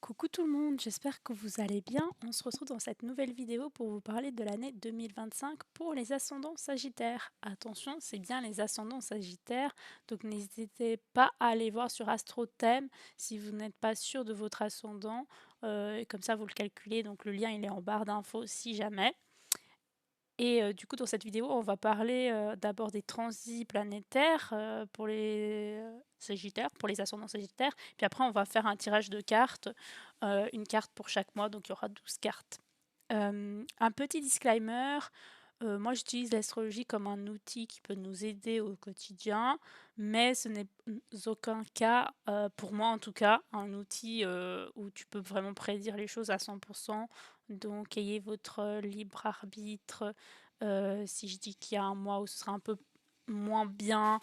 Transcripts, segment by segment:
Coucou tout le monde, j'espère que vous allez bien. On se retrouve dans cette nouvelle vidéo pour vous parler de l'année 2025 pour les ascendants sagittaires. Attention, c'est bien les ascendants sagittaires, donc n'hésitez pas à aller voir sur AstroThème si vous n'êtes pas sûr de votre ascendant. Et comme ça, vous le calculez, donc le lien il est en barre d'infos si jamais. Et du coup, dans cette vidéo, on va parler d'abord des transits planétaires pour les Sagittaires, pour les ascendants Sagittaires. Puis après, on va faire un tirage de cartes, une carte pour chaque mois, donc il y aura 12 cartes. Un petit disclaimer, moi j'utilise l'astrologie comme un outil qui peut nous aider au quotidien, mais ce n'est aucun cas, pour moi en tout cas, un outil où tu peux vraiment prédire les choses à 100%. Donc ayez votre libre arbitre. Si je dis qu'il y a un mois où ce sera un peu moins bien,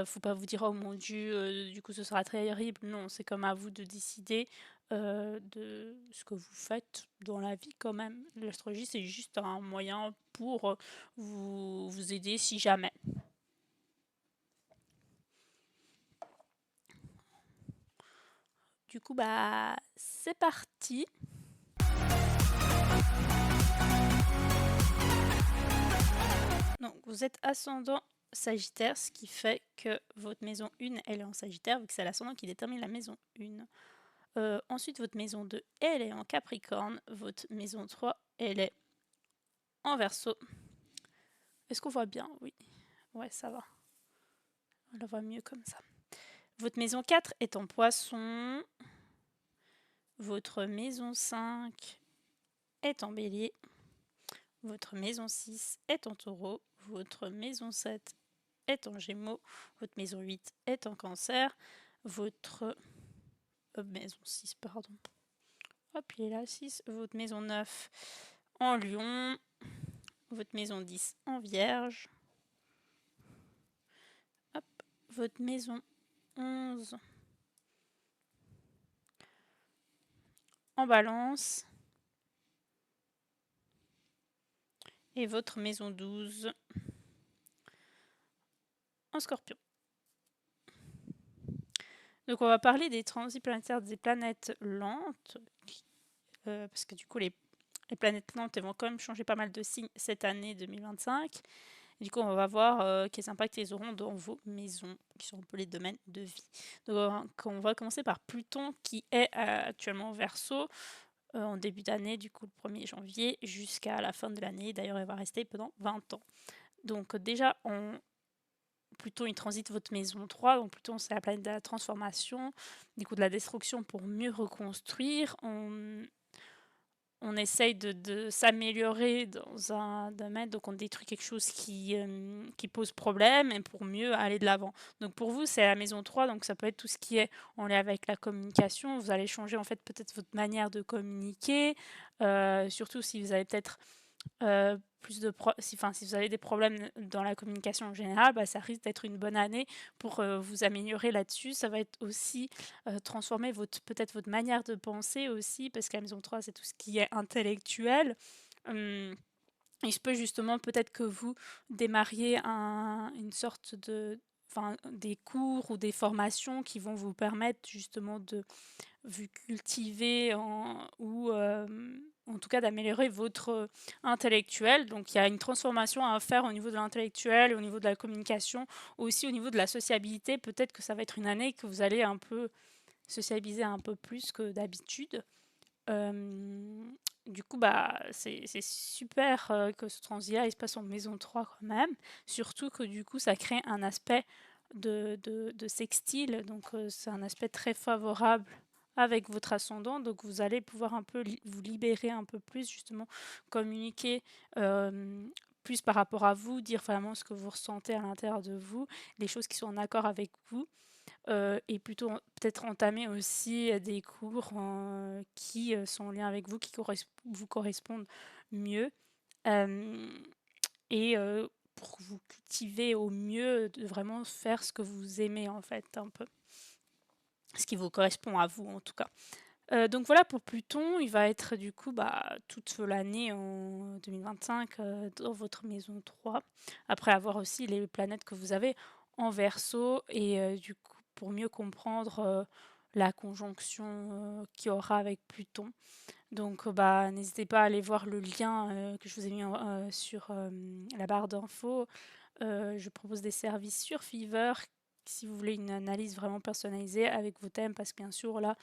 faut pas vous dire oh mon Dieu, du coup ce sera très terrible. Non, c'est comme à vous de décider de ce que vous faites dans la vie quand même. L'astrologie, c'est juste un moyen pour vous aider si jamais. Du coup, bah, c'est parti. Donc, vous êtes ascendant Sagittaire, ce qui fait que votre maison 1, elle est en Sagittaire, vu que c'est l'ascendant qui détermine la maison 1. Ensuite, votre maison 2, elle est en Capricorne. Votre maison 3, elle est en Verseau. Est-ce qu'on voit bien? Oui. Ouais, ça va. On la voit mieux comme ça. Votre maison 4 est en Poisson. Votre maison 5 est en Bélier. Votre maison 6 est en Taureau. Votre maison 7 est en Gémeaux. Votre maison 8 est en Cancer. Votre maison 6, pardon. Hop, il est là, 6. Votre maison 9 en Lion. Votre maison 10 en Vierge. Hop, votre maison 11 en Balance. Et votre maison 12 en Scorpion. Donc on va parler des transits planétaires des planètes lentes, parce que du coup les planètes lentes elles vont quand même changer pas mal de signes cette année 2025. Et du coup on va voir quels impacts ils auront dans vos maisons, qui sont un peu les domaines de vie. Donc on va commencer par Pluton qui est actuellement en Verseau, en début d'année, du coup le 1er janvier jusqu'à la fin de l'année. D'ailleurs elle va rester pendant 20 ans. Donc déjà Pluton il transite votre maison 3, donc Pluton c'est la planète de la transformation, du coup de la destruction pour mieux reconstruire. On essaye de s'améliorer dans un domaine, donc on détruit quelque chose qui pose problème et pour mieux aller de l'avant. Donc pour vous c'est la maison 3, donc ça peut être tout ce qui est en lien avec la communication. Vous allez changer en fait peut-être votre manière de communiquer, surtout si vous avez peut-être si vous avez des problèmes dans la communication en général, bah, ça risque d'être une bonne année pour vous améliorer là-dessus. Ça va être aussi transformer peut-être votre manière de penser aussi, parce que la maison 3, c'est tout ce qui est intellectuel. Il se peut justement peut-être que vous démarriez une sorte des cours ou des formations qui vont vous permettre justement de vous cultiver ou en tout cas d'améliorer votre intellectuel. Donc il y a une transformation à faire au niveau de l'intellectuel, au niveau de la communication, aussi au niveau de la sociabilité. Peut-être que ça va être une année que vous allez un peu sociabiliser un peu plus que d'habitude. Du coup, bah, c'est super que ce transit-là il se passe en maison 3 quand même. Surtout que du coup, ça crée un aspect de sextile. Donc, c'est un aspect très favorable avec votre ascendant. Donc, vous allez pouvoir un peu vous libérer un peu plus, justement, communiquer plus par rapport à vous, dire vraiment ce que vous ressentez à l'intérieur de vous, les choses qui sont en accord avec vous. Et plutôt peut-être entamer aussi des cours qui sont en lien avec vous, qui vous correspondent mieux. Et pour vous cultiver au mieux, de vraiment faire ce que vous aimez en fait un peu. Ce qui vous correspond à vous en tout cas. Donc voilà pour Pluton, il va être du coup toute l'année en 2025 dans votre maison 3. Après avoir aussi les planètes que vous avez en Verseau et du coup pour mieux comprendre la conjonction qu'il y aura avec Pluton. Donc n'hésitez pas à aller voir le lien que je vous ai mis sur la barre d'infos. Je propose des services sur Fiverr si vous voulez une analyse vraiment personnalisée avec vos thèmes, parce que bien sûr là,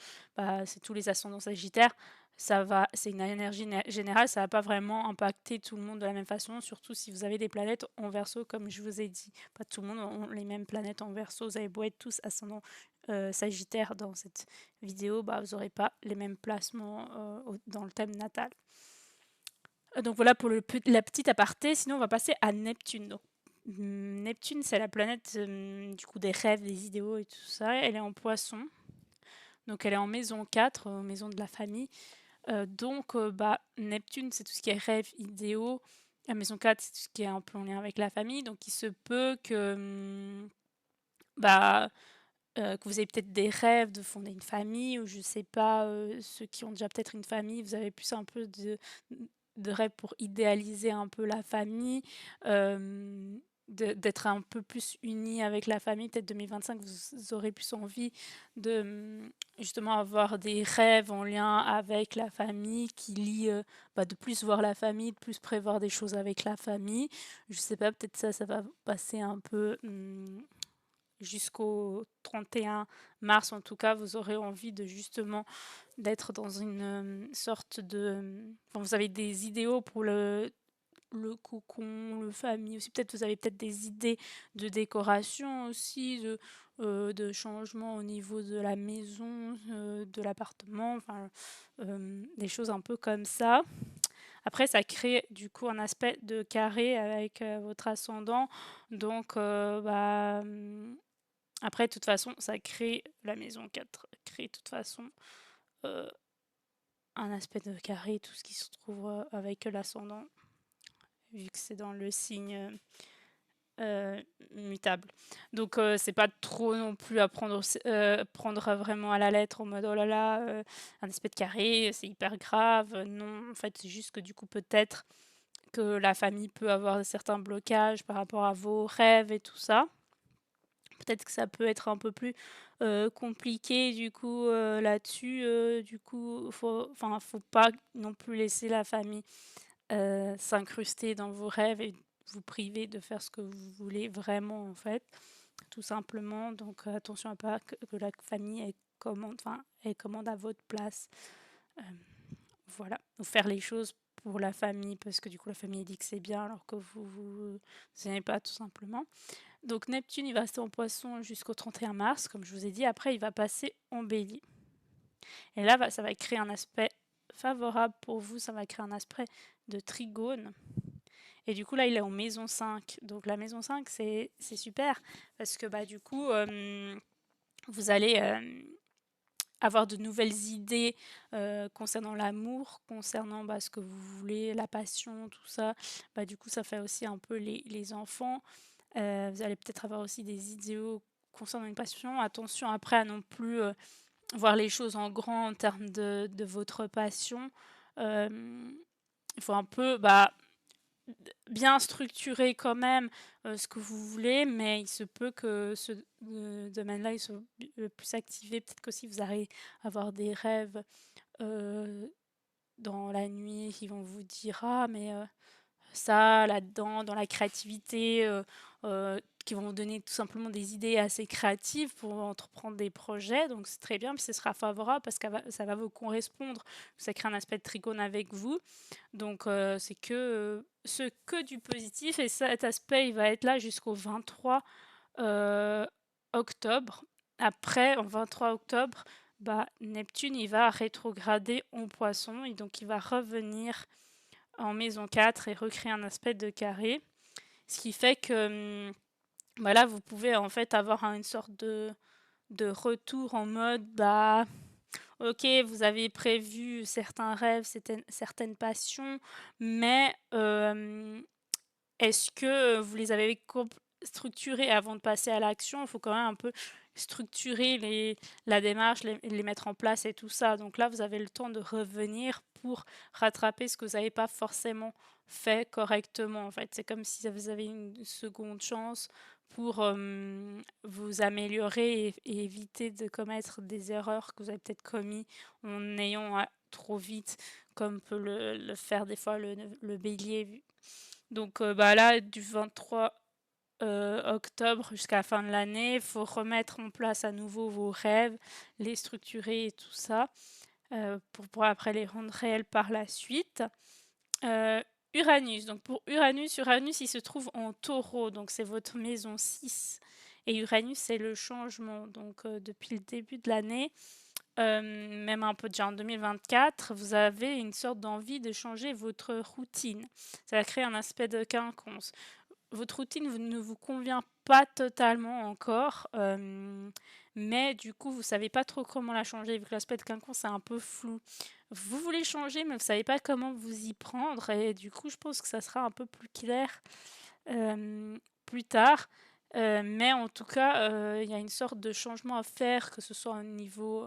c'est tous les ascendants sagittaires. C'est une énergie générale, ça va pas vraiment impacter tout le monde de la même façon, surtout si vous avez des planètes en Verseau, comme je vous ai dit. Pas tout le monde a les mêmes planètes en Verseau. Vous avez beau être tous ascendants sagittaires dans cette vidéo, vous n'aurez pas les mêmes placements dans le thème natal. Donc voilà pour la petite aparté. Sinon, on va passer à Neptune. Donc, Neptune, c'est la planète du coup des rêves, des idéaux et tout ça. Elle est en Poisson. Donc elle est en maison 4, maison de la famille. Donc Neptune, c'est tout ce qui est rêves, idéaux. La maison 4, c'est tout ce qui est un peu en lien avec la famille. Donc il se peut que que vous avez peut-être des rêves de fonder une famille, ou je sais pas, ceux qui ont déjà peut-être une famille, vous avez plus un peu de rêves pour idéaliser un peu la famille, d'être un peu plus unis avec la famille. Peut-être 2025, vous aurez plus envie de justement avoir des rêves en lien avec la famille qui lient, de plus voir la famille, de plus prévoir des choses avec la famille. Je sais pas, peut-être ça va passer un peu jusqu'au 31 mars. En tout cas, vous aurez envie de justement d'être dans une sorte de... vous avez des idéaux pour le cocon, le famille aussi. Peut-être vous avez peut-être des idées de décoration aussi, de changement au niveau de la maison, de l'appartement, des choses un peu comme ça. Après, ça crée du coup un aspect de carré avec votre ascendant. Donc, après, de toute façon, ça crée, la maison 4 crée de toute façon un aspect de carré, tout ce qui se trouve avec l'ascendant, vu que c'est dans le signe mutable. Donc c'est pas trop non plus à prendre vraiment à la lettre en mode oh là là, un aspect de carré, c'est hyper grave. Non, en fait, c'est juste que du coup, peut-être que la famille peut avoir certains blocages par rapport à vos rêves et tout ça. Peut-être que ça peut être un peu plus compliqué du coup là-dessus. Du coup, faut pas non plus laisser la famille s'incruster dans vos rêves et vous priver de faire ce que vous voulez vraiment en fait, tout simplement. Donc attention à pas que la famille elle commande à votre place. Voilà, ou faire les choses pour la famille parce que du coup la famille dit que c'est bien alors que vous n'aimez pas tout simplement. Donc Neptune, il va rester en Poisson jusqu'au 31 mars, comme je vous ai dit. Après, il va passer en Bélier. Et là, ça va créer un aspect favorable pour vous. Ça va créer un aspect de trigone. Et du coup, là, il est en maison 5. Donc la maison 5, c'est super parce que du coup, vous allez avoir de nouvelles idées concernant l'amour, concernant ce que vous voulez, la passion, tout ça. Du coup, ça fait aussi un peu les enfants. Vous allez peut-être avoir aussi des idéaux concernant une passion. Attention après à non plus voir les choses en grand en termes de votre passion. Il faut un peu bien structurer quand même ce que vous voulez, mais il se peut que ce domaine-là il soit plus activé. Peut-être qu'aussi vous allez avoir des rêves dans la nuit qui vont vous dire ah mais ça là-dedans, dans la créativité, qui vont vous donner tout simplement des idées assez créatives pour entreprendre des projets. Donc c'est très bien, puis ce sera favorable parce que ça va vous correspondre. Ça crée un aspect de trigone avec vous. Donc c'est que du positif. Et cet aspect, il va être là jusqu'au 23 octobre. Après, en 23 octobre, Neptune, il va rétrograder en Poisson. Et donc il va revenir en maison 4 et recréer un aspect de carré. Ce qui fait que là, vous pouvez en fait avoir une sorte de retour en mode ok, vous avez prévu certains rêves, certaines passions, mais est-ce que vous les avez structurés avant de passer à l'action? Il faut quand même un peu structurer la démarche, les mettre en place et tout ça. Donc là, vous avez le temps de revenir pour rattraper ce que vous n'avez pas forcément fait correctement. En fait, c'est comme si vous avez une seconde chance pour vous améliorer et éviter de commettre des erreurs que vous avez peut-être commis en ayant trop vite, comme peut le faire des fois le bélier. Donc là, du 23 octobre jusqu'à la fin de l'année, il faut remettre en place à nouveau vos rêves, les structurer et tout ça, pour pouvoir après les rendre réels par la suite. Uranus, donc pour Uranus, il se trouve en Taureau, donc c'est votre maison 6. Et Uranus, c'est le changement. Donc depuis le début de l'année, même un peu déjà en 2024, vous avez une sorte d'envie de changer votre routine. Ça va créer un aspect de quinconce. Votre routine ne vous convient pas totalement encore, mais du coup, vous savez pas trop comment la changer, vu que l'aspect de quinconce, c'est un peu flou. Vous voulez changer, mais vous savez pas comment vous y prendre, et du coup, je pense que ça sera un peu plus clair plus tard. Mais en tout cas, il y a une sorte de changement à faire, que ce soit au niveau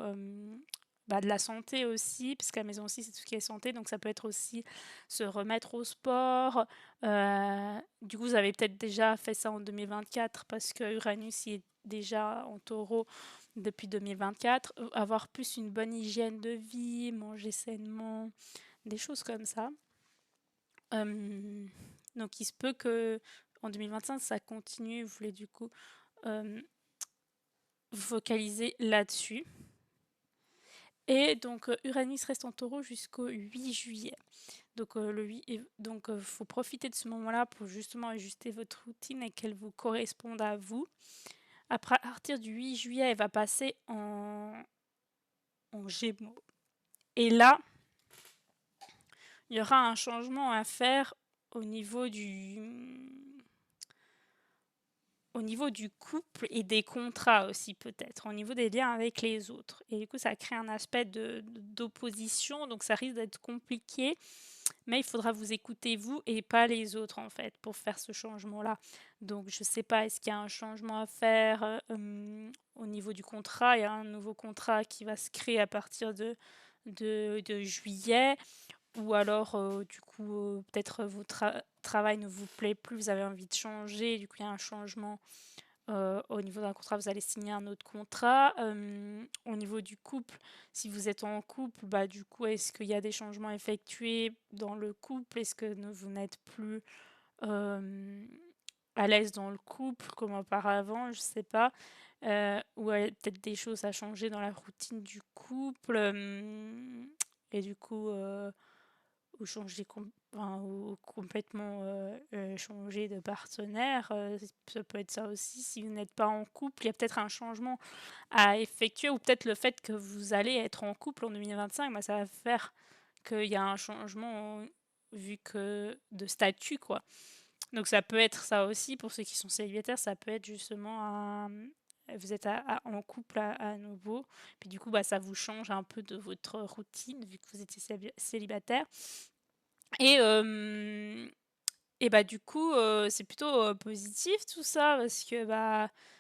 de la santé aussi, puisque la maison aussi, c'est tout ce qui est santé, donc ça peut être aussi se remettre au sport. Du coup, vous avez peut-être déjà fait ça en 2024, parce que Uranus y est déjà en Taureau depuis 2024. Avoir plus une bonne hygiène de vie, manger sainement, des choses comme ça. Donc il se peut que en 2025 ça continue, vous voulez du coup vous focaliser là-dessus. Et donc Uranus reste en Taureau jusqu'au 8 juillet. Donc le 8 donc faut profiter de ce moment-là pour justement ajuster votre routine et qu'elle vous corresponde à vous. Après, à partir du 8 juillet, elle va passer en Gémeaux. Et là, il y aura un changement à faire au niveau du couple et des contrats aussi peut-être, au niveau des liens avec les autres. Et du coup, ça crée un aspect d'opposition, donc ça risque d'être compliqué, mais il faudra vous écouter vous et pas les autres en fait pour faire ce changement-là. Donc je sais pas, est-ce qu'il y a un changement à faire au niveau du contrat? Il y a un nouveau contrat qui va se créer à partir de juillet. Ou alors, du coup, peut-être votre travail ne vous plaît plus, vous avez envie de changer, du coup, il y a un changement au niveau d'un contrat, vous allez signer un autre contrat. Au niveau du couple, si vous êtes en couple, du coup, est-ce qu'il y a des changements effectués dans le couple? Est-ce que vous n'êtes plus à l'aise dans le couple comme auparavant? Je sais pas. Ou peut-être des choses à changer dans la routine du couple. Et du coup, ou changer ou complètement changer de partenaire. Ça peut être ça aussi. Si vous n'êtes pas en couple, il y a peut-être un changement à effectuer, ou peut-être le fait que vous allez être en couple en 2025, ça va faire qu'il y a un changement vu que de statut, quoi. Donc ça peut être ça aussi pour ceux qui sont célibataires, ça peut être justement vous êtes en couple à nouveau, puis du coup ça vous change un peu de votre routine vu que vous étiez célibataire. Et du coup, c'est plutôt positif tout ça, parce que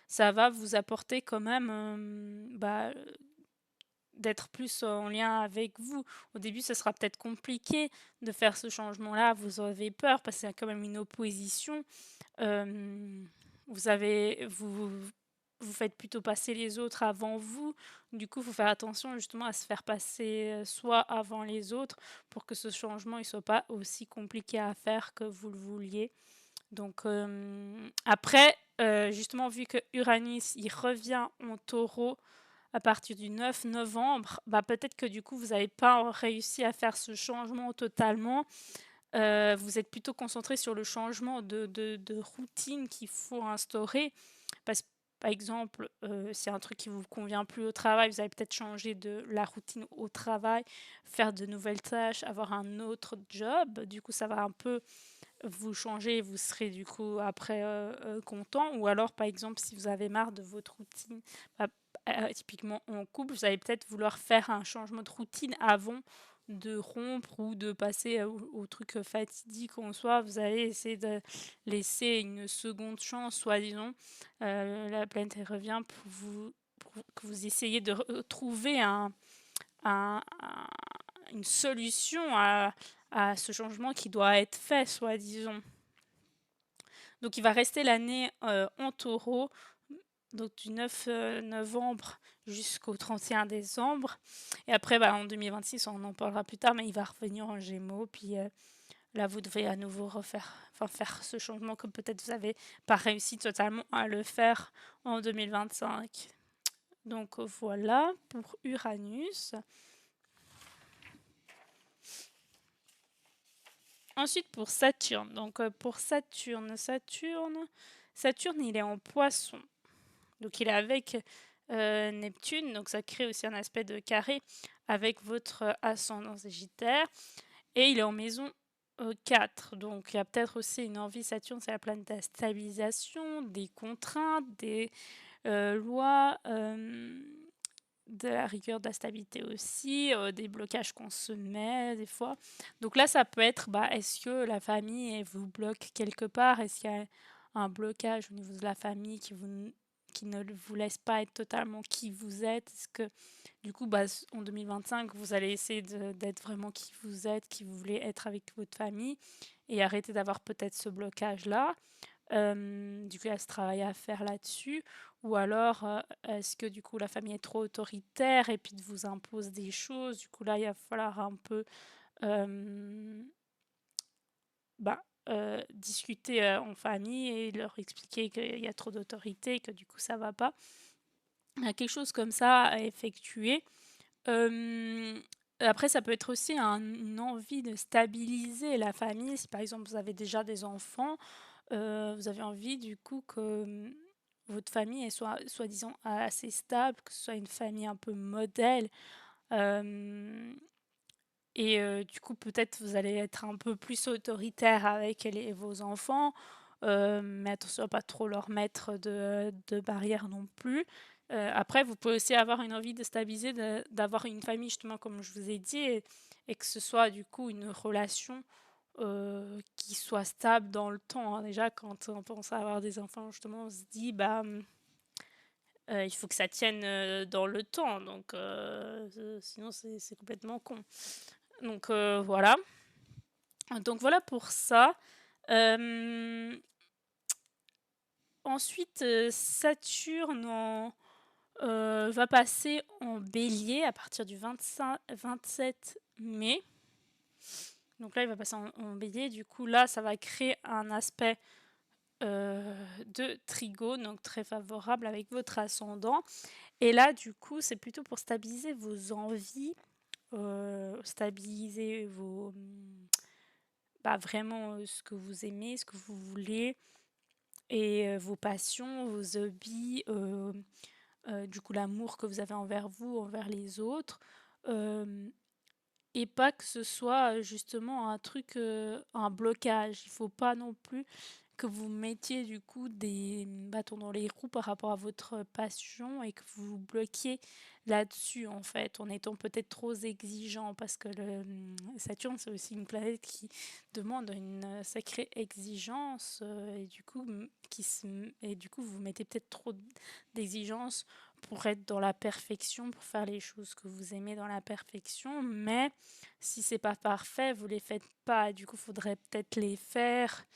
ça va vous apporter quand même d'être plus en lien avec vous. Au début, ce sera peut-être compliqué de faire ce changement-là, vous avez peur parce qu'il y a quand même une opposition. Vous faites plutôt passer les autres avant vous. Du coup, il faut faire attention justement à se faire passer soit avant les autres pour que ce changement ne soit pas aussi compliqué à faire que vous le vouliez. Donc après, justement, vu que Uranus, il revient en Taureau à partir du 9 novembre, peut-être que du coup, vous n'avez pas réussi à faire ce changement totalement. Vous êtes plutôt concentré sur le changement de routine qu'il faut instaurer. Parce que, par exemple, c'est un truc qui ne vous convient plus au travail, vous allez peut-être changer de la routine au travail, faire de nouvelles tâches, avoir un autre job. Du coup, ça va un peu vous changer et vous serez du coup après content. Ou alors, par exemple, si vous avez marre de votre routine, typiquement en couple, vous allez peut-être vouloir faire un changement de routine avant de rompre ou de passer au truc fatidique en soi. Vous allez essayer de laisser une seconde chance, soi-disant. La planète elle revient pour que vous essayiez de trouver une solution à ce changement qui doit être fait, soi-disant. Donc il va rester l'année en taureau, donc du 9 novembre jusqu'au 31 décembre. Et après, en 2026, on en parlera plus tard, mais il va revenir en gémeaux. Puis là, vous devez à nouveau faire ce changement que peut-être vous n'avez pas réussi totalement à le faire en 2025. Donc voilà pour Uranus. Ensuite pour Saturne. Donc pour Saturne, il est en Poisson. Donc il est avec Neptune, donc ça crée aussi un aspect de carré avec votre ascendant Sagittaire. Et il est en maison 4. Donc il y a peut-être aussi une envie, Saturne c'est la planète de la stabilisation, des contraintes, des lois, de la rigueur, de la stabilité aussi, des blocages qu'on se met des fois. Donc là ça peut être, est-ce que la famille elle vous bloque quelque part? Est-ce qu'il y a un blocage au niveau de la famille qui ne vous laisse pas être totalement qui vous êtes? Est-ce que du coup, en 2025, vous allez essayer d'être vraiment qui vous êtes, qui vous voulez être avec votre famille et arrêter d'avoir peut-être ce blocage-là? Du coup, il y a ce travail à faire là-dessus. Ou alors, est-ce que du coup la famille est trop autoritaire et puis vous impose des choses? Du coup, là, il va falloir un peu discuter en famille et leur expliquer qu'il y a trop d'autorité et que du coup ça va pas. Il y a quelque chose comme ça à effectuer. Après, ça peut être aussi une envie de stabiliser la famille. Si par exemple vous avez déjà des enfants, vous avez envie du coup que votre famille soit soi-disant assez stable, que ce soit une famille un peu modèle. Et du coup, peut-être vous allez être un peu plus autoritaire avec vos enfants, mais attention à pas trop leur mettre de barrières non plus. Après, vous pouvez aussi avoir une envie de stabiliser, d'avoir une famille justement comme je vous ai dit, et que ce soit du coup une relation qui soit stable dans le temps, hein. Déjà, quand on pense à avoir des enfants, justement, on se dit, il faut que ça tienne dans le temps, donc sinon c'est complètement con. Donc voilà. Donc voilà pour ça. Ensuite, Saturne va passer en bélier à partir du 27 mai. Donc là, il va passer en bélier. Du coup, là, ça va créer un aspect de trigone, donc très favorable avec votre ascendant. Et là, du coup, c'est plutôt pour stabiliser vos envies, stabiliser vraiment ce que vous aimez, ce que vous voulez, et vos passions, vos hobbies, du coup l'amour que vous avez envers vous, envers les autres. Et pas que ce soit justement un truc, un blocage. Il faut pas non plus que vous mettiez du coup des bâtons dans les roues par rapport à votre passion et que vous vous bloquiez là-dessus en fait, en étant peut-être trop exigeant, parce que Saturne c'est aussi une planète qui demande une sacrée exigence, et du coup vous mettez peut-être trop d'exigences pour être dans la perfection, pour faire les choses que vous aimez dans la perfection, mais si c'est pas parfait, vous les faites pas. Du coup, faudrait peut-être les faire,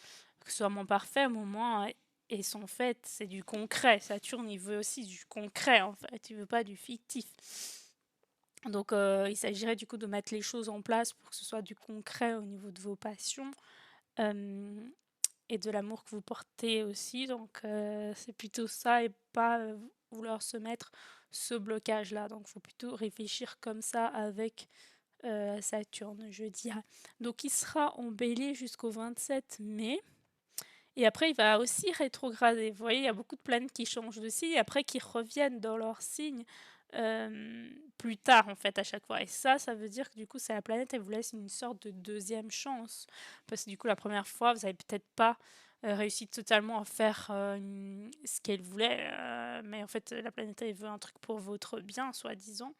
que ce soit moins parfait, mais au moins et sont faites. C'est du concret. Saturne, il veut aussi du concret en fait. Il veut pas du fictif. Donc, il s'agirait du coup de mettre les choses en place pour que ce soit du concret au niveau de vos passions. Et de l'amour que vous portez aussi. Donc c'est plutôt ça et pas vouloir se mettre ce blocage-là. Donc il faut plutôt réfléchir comme ça avec Saturne, je dirais. Donc il sera en bélier jusqu'au 27 mai. Et après, il va aussi rétrograder. Vous voyez, il y a beaucoup de planètes qui changent de signe et après qui reviennent dans leur signe plus tard, en fait, à chaque fois. Et ça veut dire que du coup, c'est la planète, elle vous laisse une sorte de deuxième chance. Parce que du coup, la première fois, vous n'avez peut-être pas réussi totalement à faire ce qu'elle voulait. Mais en fait, la planète, elle veut un truc pour votre bien, soi-disant.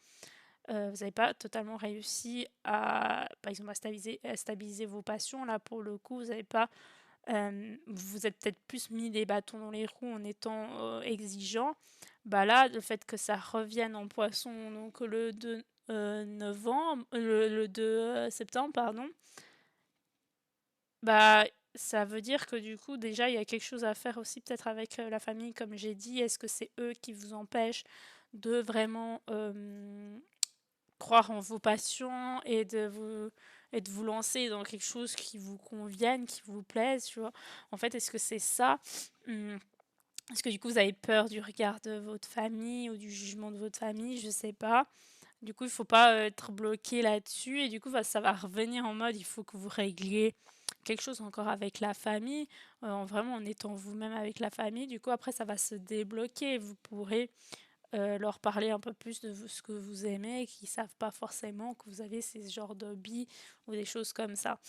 Vous n'avez pas totalement réussi par exemple, à stabiliser vos passions. Là, pour le coup, vous n'avez pas vous êtes peut-être plus mis des bâtons dans les roues en étant exigeant. Là, le fait que ça revienne en poisson, donc le 2 novembre, le 2 septembre, pardon, ça veut dire que du coup, déjà, il y a quelque chose à faire aussi peut-être avec la famille, comme j'ai dit. Est-ce que c'est eux qui vous empêchent de vraiment croire en vos passions et de vous lancer dans quelque chose qui vous convienne, qui vous plaise, tu vois? En fait, est-ce que c'est ça? Mmh, est-ce que du coup, vous avez peur du regard de votre famille ou du jugement de votre famille? Je sais pas. Du coup, il faut pas, être bloqué là-dessus et du coup, ça va revenir en mode, il faut que vous régliez quelque chose encore avec la famille, en vraiment en étant vous-même avec la famille. Du coup, après ça va se débloquer. Vous pourrez, leur parler un peu plus de ce que vous aimez et qu'ils savent pas forcément que vous avez ces genres d'hobbies ou des choses comme ça.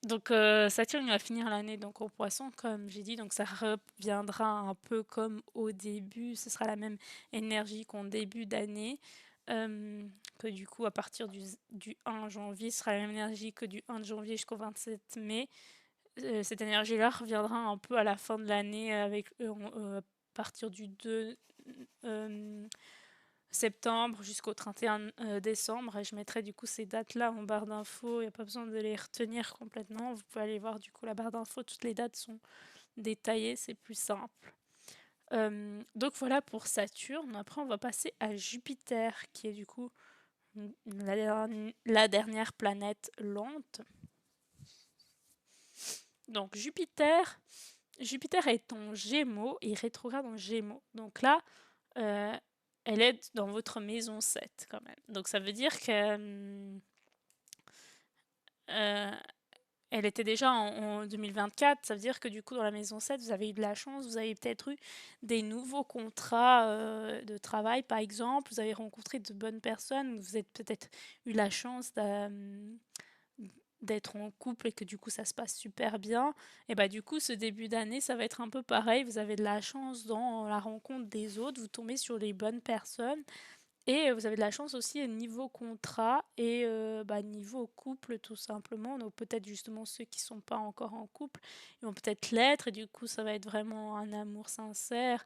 Donc Saturne il va finir l'année donc en Poisson comme j'ai dit, donc ça reviendra un peu comme au début, ce sera la même énergie qu'en début d'année, que du coup à partir du 1 janvier, ce sera la même énergie que du 1 de janvier jusqu'au 27 mai. Cette énergie-là reviendra un peu à la fin de l'année avec à partir du 2 septembre jusqu'au 31 décembre et je mettrai du coup ces dates-là en barre d'infos, il n'y a pas besoin de les retenir complètement, vous pouvez aller voir du coup la barre d'infos, toutes les dates sont détaillées, c'est plus simple. Donc voilà pour Saturne, après on va passer à Jupiter qui est du coup la dernière planète lente. Donc Jupiter est en Gémeaux et rétrograde en Gémeaux. Donc là, euh, elle est dans votre maison 7 quand même. Donc ça veut dire que euh, elle était déjà en 2024. Ça veut dire que du coup, dans la maison 7, vous avez eu de la chance. Vous avez peut-être eu des nouveaux contrats de travail, par exemple. Vous avez rencontré de bonnes personnes. Vous avez peut-être eu la chance d'être en couple et que du coup ça se passe super bien, et bah du coup ce début d'année ça va être un peu pareil, vous avez de la chance dans la rencontre des autres, vous tombez sur les bonnes personnes et vous avez de la chance aussi au niveau contrat et niveau couple tout simplement, donc peut-être justement ceux qui sont pas encore en couple, ils vont peut-être l'être et du coup ça va être vraiment un amour sincère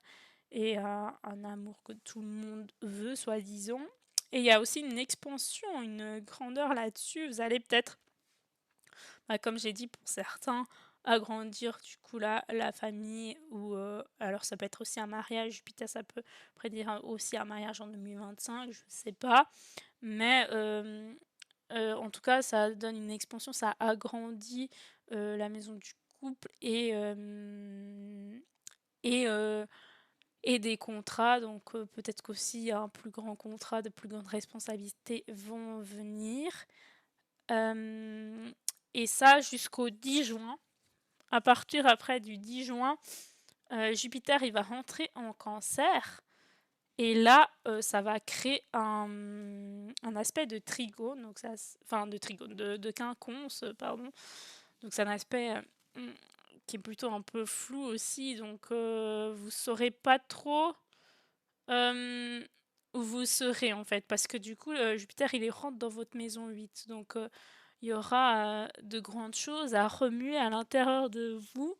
et un amour que tout le monde veut soi-disant. Et il y a aussi une expansion, une grandeur là-dessus, vous allez peut-être comme j'ai dit pour certains, agrandir du coup la famille ou alors ça peut être aussi un mariage, Jupiter ça peut prédire aussi un mariage en 2025, je sais pas, mais en tout cas ça donne une expansion, ça agrandit la maison du couple et, euh, et des contrats, donc peut-être qu'aussi un plus grand contrat, de plus grandes responsabilités vont venir. Euh, et ça jusqu'au 10 juin. À partir après du 10 juin, Jupiter il va rentrer en Cancer. Et là, ça va créer un aspect de trigone, donc ça, enfin de trigone, de quinconce, pardon. Donc c'est un aspect qui est plutôt un peu flou aussi, donc vous saurez pas trop où vous serez en fait, parce que du coup, Jupiter il rentre dans votre maison 8, donc il y aura de grandes choses à remuer à l'intérieur de vous.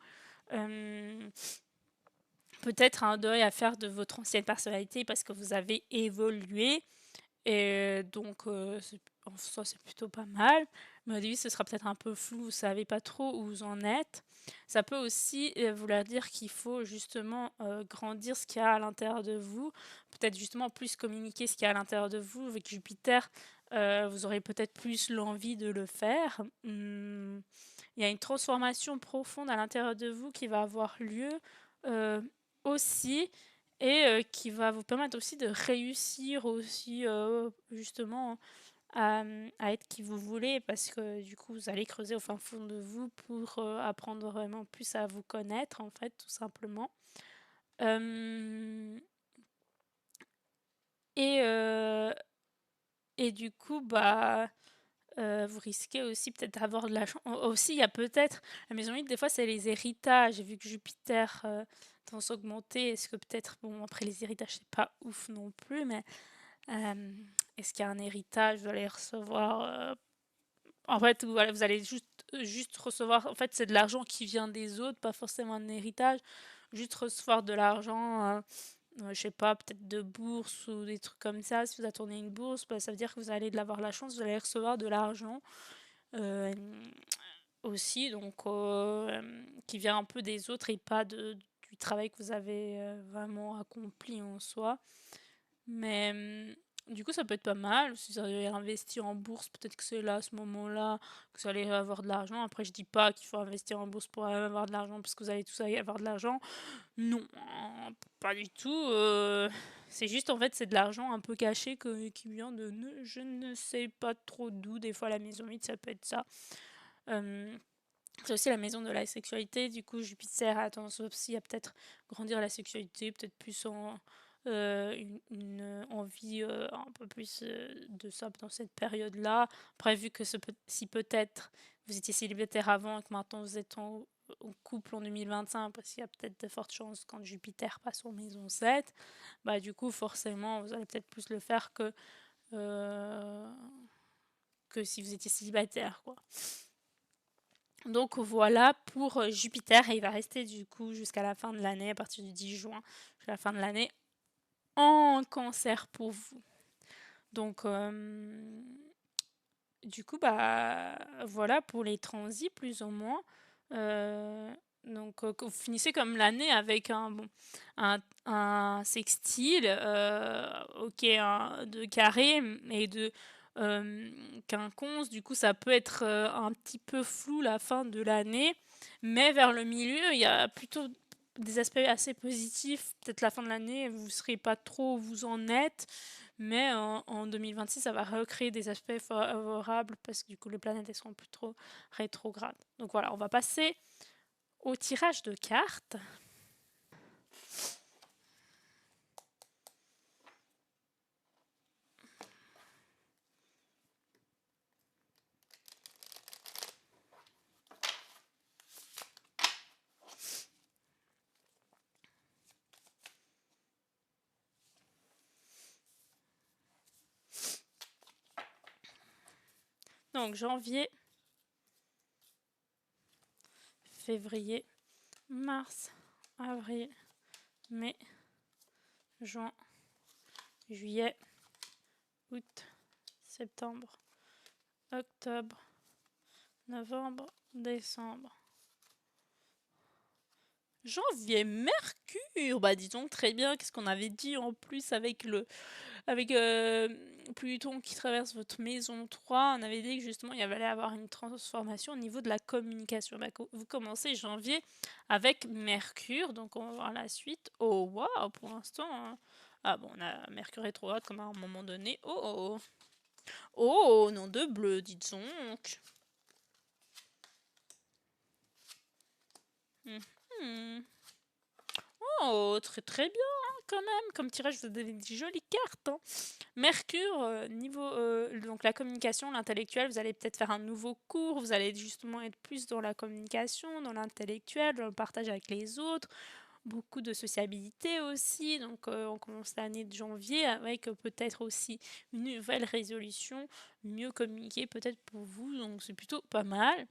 Peut-être un deuil à faire de votre ancienne personnalité parce que vous avez évolué. Et donc, en soi, c'est plutôt pas mal. Mais au début, ce sera peut-être un peu flou, vous savez pas trop où vous en êtes. Ça peut aussi vouloir dire qu'il faut justement grandir ce qu'il y a à l'intérieur de vous. Peut-être justement plus communiquer ce qu'il y a à l'intérieur de vous. Avec Jupiter, vous aurez peut-être plus l'envie de le faire. Il y a une transformation profonde à l'intérieur de vous qui va avoir lieu aussi et qui va vous permettre aussi de réussir aussi justement à être qui vous voulez parce que du coup vous allez creuser au fin fond de vous pour apprendre vraiment plus à vous connaître en fait tout simplement. Euh, et, euh, et du coup vous risquez aussi peut-être d'avoir de la chance. Aussi, il y a peut-être la maison 8, des fois, c'est les héritages. J'ai vu que Jupiter tendance à augmenter. Est-ce que peut-être, bon, après les héritages, c'est pas ouf non plus, mais est-ce qu'il y a un héritage? Vous allez recevoir. En fait, voilà, vous allez juste recevoir. En fait, c'est de l'argent qui vient des autres, pas forcément un héritage. Juste recevoir de l'argent. Je sais pas, peut-être de bourse ou des trucs comme ça. Si vous attendez une bourse, ça veut dire que vous allez avoir la chance, vous allez recevoir de l'argent. Euh, aussi, donc qui vient un peu des autres et pas du travail que vous avez vraiment accompli en soi. Mais du coup, ça peut être pas mal. Si vous avez investi en bourse, peut-être que c'est là, à ce moment-là, que vous allez avoir de l'argent. Après, je dis pas qu'il faut investir en bourse pour avoir de l'argent parce que vous allez tous avoir de l'argent. Non, pas du tout. C'est juste, en fait, c'est de l'argent un peu caché qui vient de je ne sais pas trop d'où. Des fois, la maison 8, ça peut être ça. C'est aussi la maison de la sexualité. Du coup, Jupiter a tendance aussi à peut-être grandir la sexualité, peut-être plus en une envie un peu plus de ça dans cette période-là. Après, vu que si peut-être vous étiez célibataire avant et que maintenant vous êtes en couple en 2025, parce qu'il y a peut-être de fortes chances quand Jupiter passe en maison 7, bah du coup forcément vous allez peut-être plus le faire euh, que si vous étiez célibataire, quoi. Donc voilà pour Jupiter, et il va rester du coup jusqu'à la fin de l'année, à partir du 10 juin jusqu'à la fin de l'année, en Cancer pour vous. Donc du coup, bah voilà pour les transits plus ou moins. Donc vous finissez comme l'année avec un sextile, ok, de carré et de quinconce. Du coup, ça peut être un petit peu flou la fin de l'année, mais vers le milieu, il y a plutôt des aspects assez positifs. Peut-être la fin de l'année, vous ne serez pas trop où vous en êtes, mais en 2026, ça va recréer des aspects favorables parce que du coup, les planètes elles seront plus trop rétrogrades. Donc voilà, on va passer au tirage de cartes. Donc janvier, février, mars, avril, mai, juin, juillet, août, septembre, octobre, novembre, décembre. Janvier, Mercure, bah disons très bien, qu'est-ce qu'on avait dit en plus avec Pluton qui traverse votre maison 3, on avait dit que justement il allait avoir une transformation au niveau de la communication. Bah, vous commencez janvier avec Mercure, donc on va voir la suite. Oh waouh, pour l'instant, hein. Ah bon, on a Mercure rétrograde comme à un moment donné. Oh oh, nom de bleu, dites donc. Oh, très très bien, hein, quand même. Comme tirage, vous avez des jolies cartes, hein. Mercure, niveau donc la communication, l'intellectuel, vous allez peut-être faire un nouveau cours, vous allez justement être plus dans la communication, dans l'intellectuel, dans le partage avec les autres, beaucoup de sociabilité aussi. Donc on commence l'année de janvier avec peut-être aussi une nouvelle résolution, mieux communiquer peut-être pour vous, donc c'est plutôt pas mal.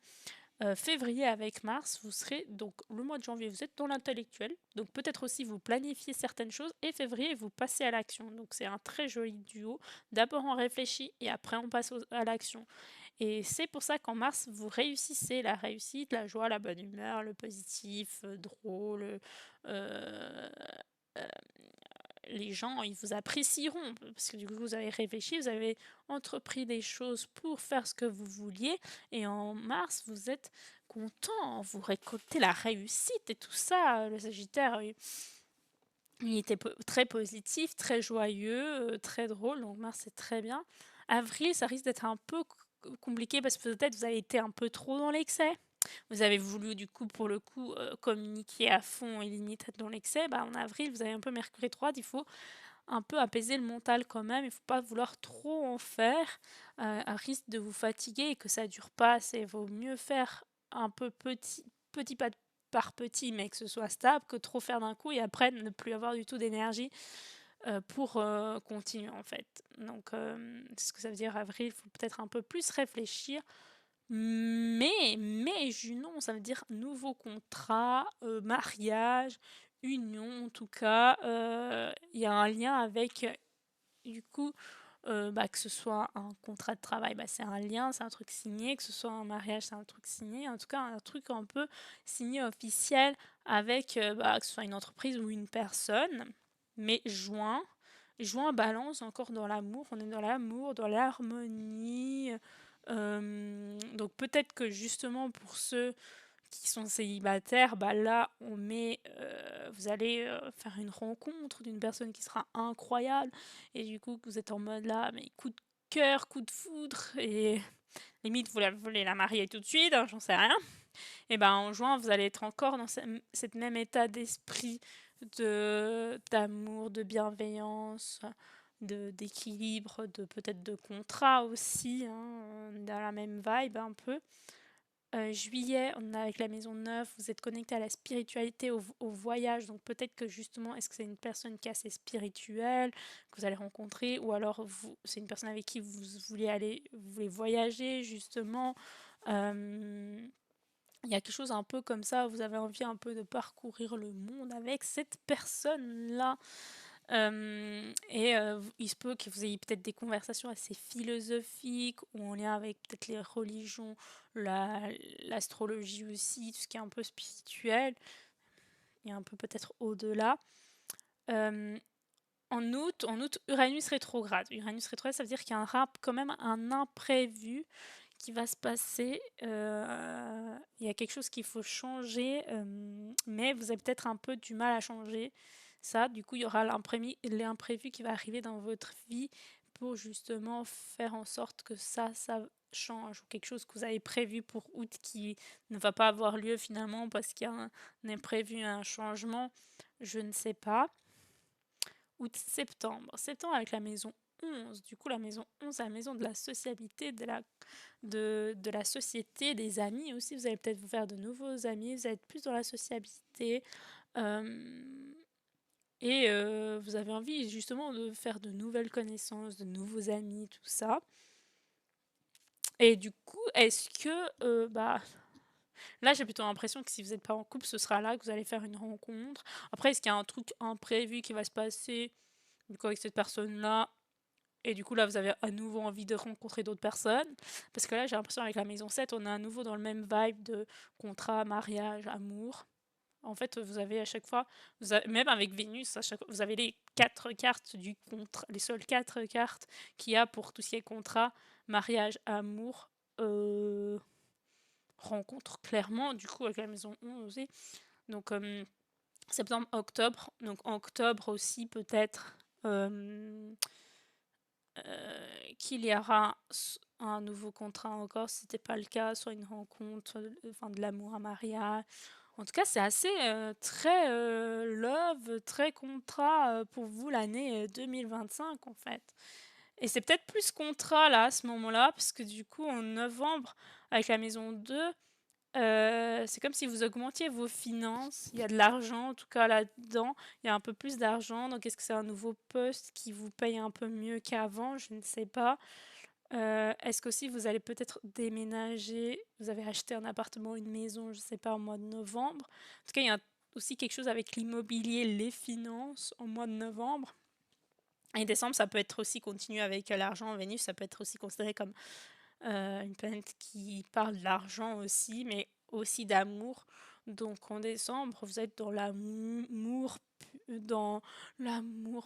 Février avec Mars, vous serez donc le mois de janvier, vous êtes dans l'intellectuel, donc peut-être aussi vous planifiez certaines choses, et février vous passez à l'action. Donc c'est un très joli duo. D'abord on réfléchit et après on passe à l'action. Et c'est pour ça qu'en mars vous réussissez la réussite, la joie, la bonne humeur, le positif, drôle. Euh, euh, les gens, ils vous apprécieront parce que du coup, vous avez réfléchi, vous avez entrepris des choses pour faire ce que vous vouliez. Et en mars, vous êtes content, vous récoltez la réussite et tout ça. Le Sagittaire, il était très positif, très joyeux, très drôle. Donc mars, c'est très bien. Avril, ça risque d'être un peu compliqué parce que peut-être vous avez été un peu trop dans l'excès. Vous avez voulu, du coup, pour le coup, communiquer à fond et limite dans l'excès. Bah, en avril, vous avez un peu Mercure rétrograde. Il faut un peu apaiser le mental quand même. Il ne faut pas vouloir trop en faire, à risque de vous fatiguer et que ça dure pas assez. Il vaut mieux faire un peu petit pas par petit, mais que ce soit stable, que trop faire d'un coup et après ne plus avoir du tout d'énergie pour continuer en fait. Donc, c'est ce que ça veut dire avril. Il faut peut-être un peu plus réfléchir. Mais Junon, ça veut dire nouveau contrat, mariage, union en tout cas. Il y a un lien avec, du coup, que ce soit un contrat de travail, c'est un lien, c'est un truc signé, que ce soit un mariage, c'est un truc signé, en tout cas un truc un peu signé officiel avec que ce soit une entreprise ou une personne. Mais juin balance encore dans l'amour, on est dans l'amour, dans l'harmonie. Donc peut-être que justement pour ceux qui sont célibataires, là vous allez faire une rencontre d'une personne qui sera incroyable, et du coup vous êtes en mode là, mais coup de cœur, coup de foudre, et limite vous voulez la marier tout de suite, hein, j'en sais rien. Et en juin vous allez être encore dans cet même état d'esprit d'amour, de bienveillance, d'équilibre, peut-être de contrat aussi, hein, dans la même vibe un peu. Juillet, on est avec la maison 9, vous êtes connecté à la spiritualité, au voyage, donc peut-être que justement, est-ce que c'est une personne qui est assez spirituelle, que vous allez rencontrer, ou alors c'est une personne avec qui vous voulez voyager justement. Il y a quelque chose un peu comme ça, vous avez envie un peu de parcourir le monde avec cette personne-là. Il se peut que vous ayez peut-être des conversations assez philosophiques ou en lien avec peut-être les religions, l'astrologie aussi, tout ce qui est un peu spirituel et un peu peut-être au-delà. En août, Uranus rétrograde. Uranus rétrograde, ça veut dire qu'il y a quand même un imprévu qui va se passer. Il y a quelque chose qu'il faut changer, mais vous avez peut-être un peu du mal à changer ça. Du coup, il y aura l'imprévu qui va arriver dans votre vie pour justement faire en sorte que ça change, ou quelque chose que vous avez prévu pour août qui ne va pas avoir lieu finalement parce qu'il y a un imprévu, un changement, je ne sais pas. Août, septembre. Septembre avec la maison 11. Du coup, la maison 11, c'est la maison de la sociabilité, de la société, des amis aussi. Vous allez peut-être vous faire de nouveaux amis, vous allez être plus dans la sociabilité. Vous avez envie justement de faire de nouvelles connaissances, de nouveaux amis, tout ça. Et du coup, est-ce que... là, j'ai plutôt l'impression que si vous n'êtes pas en couple, ce sera là que vous allez faire une rencontre. Après, est-ce qu'il y a un truc imprévu qui va se passer du coup avec cette personne-là? Et du coup, là, vous avez à nouveau envie de rencontrer d'autres personnes. Parce que là, j'ai l'impression avec la maison 7, on est à nouveau dans le même vibe de contrat, mariage, amour. En fait, vous avez à chaque fois, même avec Vénus, vous avez les 4 cartes du contrat, les seules 4 cartes qu'il y a pour tout ce qui est contrat, mariage, amour, rencontre, clairement, du coup, avec la maison 11 aussi. Donc, septembre, octobre. Donc, en octobre aussi, peut-être qu'il y aura un nouveau contrat encore, si c'était pas le cas, soit une rencontre, de l'amour, un mariage. En tout cas, c'est assez très love, très contrat pour vous l'année 2025 en fait. Et c'est peut-être plus contrat là à ce moment-là, parce que du coup en novembre, avec la maison 2, c'est comme si vous augmentiez vos finances. Il y a de l'argent, en tout cas là-dedans. Il y a un peu plus d'argent. Donc, est-ce que c'est un nouveau poste qui vous paye un peu mieux qu'avant? Je ne sais pas. Est-ce qu'aussi vous allez peut-être déménager? Vous avez acheté un appartement, une maison, je ne sais pas, au mois de novembre. En tout cas, il y a aussi quelque chose avec l'immobilier, les finances au mois de novembre. Et décembre, ça peut être aussi continué avec l'argent. Vénus, ça peut être aussi considéré comme une planète qui parle d'argent aussi, mais aussi d'amour. Donc en décembre, vous êtes dans l'amour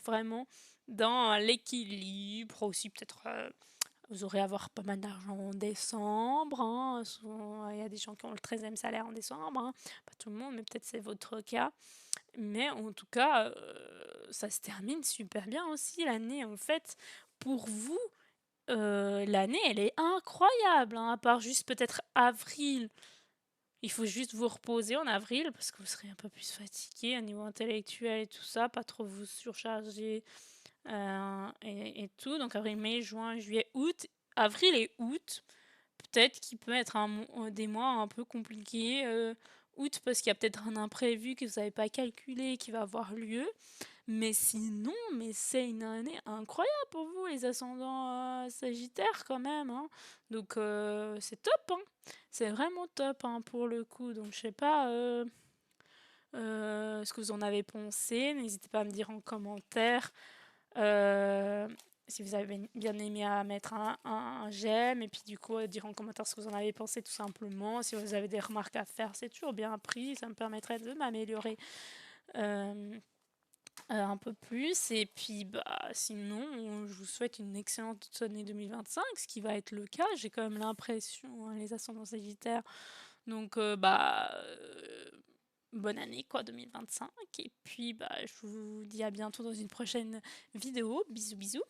vraiment, dans l'équilibre aussi. Peut-être vous aurez à avoir pas mal d'argent en décembre. Hein. Souvent, il y a des gens qui ont le 13e salaire en décembre. Hein. Pas tout le monde, mais peut-être c'est votre cas. Mais en tout cas, ça se termine super bien aussi l'année. En fait, pour vous, l'année, elle est incroyable, hein, à part juste peut-être avril. Il faut juste vous reposer en avril parce que vous serez un peu plus fatigué au niveau intellectuel et tout ça, pas trop vous surcharger et tout. Donc avril, mai, juin, juillet, août. Avril et août, peut-être qu'il peut être des mois un peu compliqués. Août parce qu'il y a peut-être un imprévu que vous n'avez pas calculé qui va avoir lieu. Mais sinon, c'est une année incroyable pour vous, les ascendants sagittaires quand même. Hein. Donc c'est top, hein. C'est vraiment top hein, pour le coup. Donc je sais pas ce que vous en avez pensé. N'hésitez pas à me dire en commentaire. si vous avez bien aimé, à mettre un j'aime, et puis du coup, dire en commentaire ce que vous en avez pensé tout simplement. Si vous avez des remarques à faire, c'est toujours bien pris, ça me permettrait de m'améliorer un peu plus. Et puis sinon, je vous souhaite une excellente année 2025, ce qui va être le cas. J'ai quand même l'impression, les ascendants sagittaires. Donc bonne année quoi 2025. Et puis je vous dis à bientôt dans une prochaine vidéo. Bisous bisous.